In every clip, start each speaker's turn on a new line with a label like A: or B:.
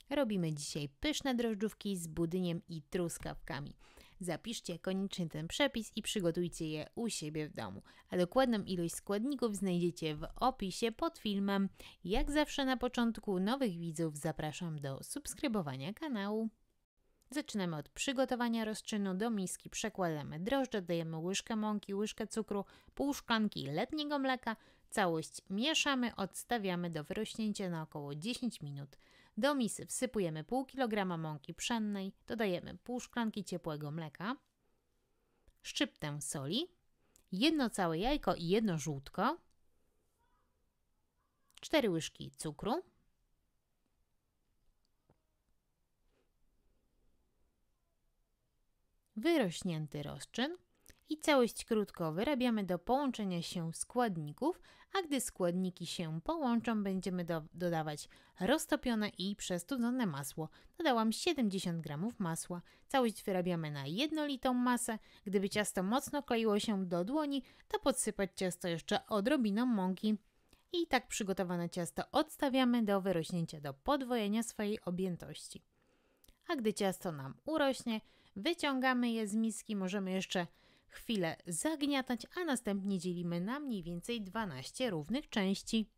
A: Robimy dzisiaj pyszne drożdżówki z budyniem i truskawkami. Zapiszcie koniecznie ten przepis i przygotujcie je u siebie w domu. A dokładną ilość składników znajdziecie w opisie pod filmem. Jak zawsze na początku nowych widzów zapraszam do subskrybowania kanału. Zaczynamy od przygotowania rozczynu. Do miski przekładamy drożdże, dajemy łyżkę mąki, łyżkę cukru, pół szklanki letniego mleka. Całość mieszamy, odstawiamy do wyrośnięcia na około 10 minut. Do misy wsypujemy pół kilograma mąki pszennej, dodajemy pół szklanki ciepłego mleka, szczyptę soli, jedno całe jajko i jedno żółtko, 4 łyżki cukru, wyrośnięty rozczyn i całość krótko wyrabiamy do połączenia się składników, a gdy składniki się połączą, będziemy dodawać roztopione i przestudzone masło. Dodałam 70 g masła. Całość wyrabiamy na jednolitą masę. Gdyby ciasto mocno kleiło się do dłoni, to podsypać ciasto jeszcze odrobiną mąki. I tak przygotowane ciasto odstawiamy do wyrośnięcia do podwojenia swojej objętości. A gdy ciasto nam urośnie, wyciągamy je z miski, możemy jeszcze chwilę zagniatać, a następnie dzielimy na mniej więcej 12 równych części.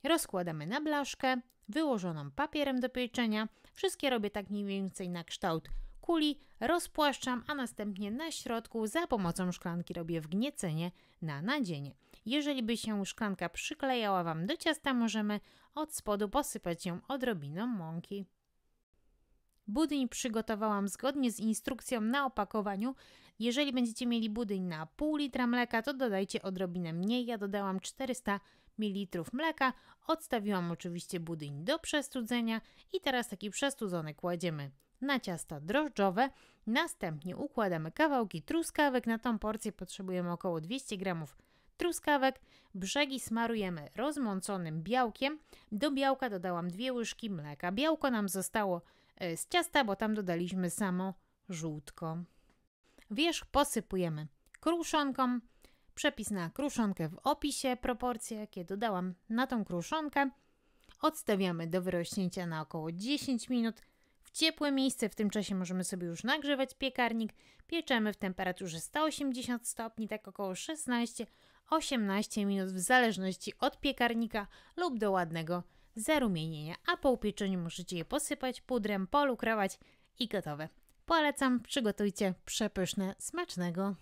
A: Rozkładamy na blaszkę wyłożoną papierem do pieczenia. Wszystkie robię tak mniej więcej na kształt kuli, rozpłaszczam, a następnie na środku za pomocą szklanki robię wgniecenie na nadzienie. Jeżeli by się szklanka przyklejała Wam do ciasta, możemy od spodu posypać ją odrobiną mąki. Budyń przygotowałam zgodnie z instrukcją na opakowaniu. Jeżeli będziecie mieli budyń na pół litra mleka, to dodajcie odrobinę mniej. Ja dodałam 400 ml mleka. Odstawiłam oczywiście budyń do przestudzenia i teraz taki przestudzony kładziemy na ciasto drożdżowe. Następnie układamy kawałki truskawek. Na tą porcję potrzebujemy około 200 g truskawek. Brzegi smarujemy rozmąconym białkiem. Do białka dodałam 2 łyżki mleka. Białko nam zostało z ciasta, bo tam dodaliśmy samo żółtko. Wierzch posypujemy kruszonką. Przepis na kruszonkę w opisie. Proporcje, jakie dodałam na tą kruszonkę. Odstawiamy do wyrośnięcia na około 10 minut. W ciepłe miejsce, w tym czasie możemy sobie już nagrzewać piekarnik. Pieczemy w temperaturze 180 stopni, tak około 16-18 minut, w zależności od piekarnika lub do ładnego zarumienienia. A po upieczeniu możecie je posypać pudrem, polukrować i gotowe. Polecam, przygotujcie, przepyszne, smacznego.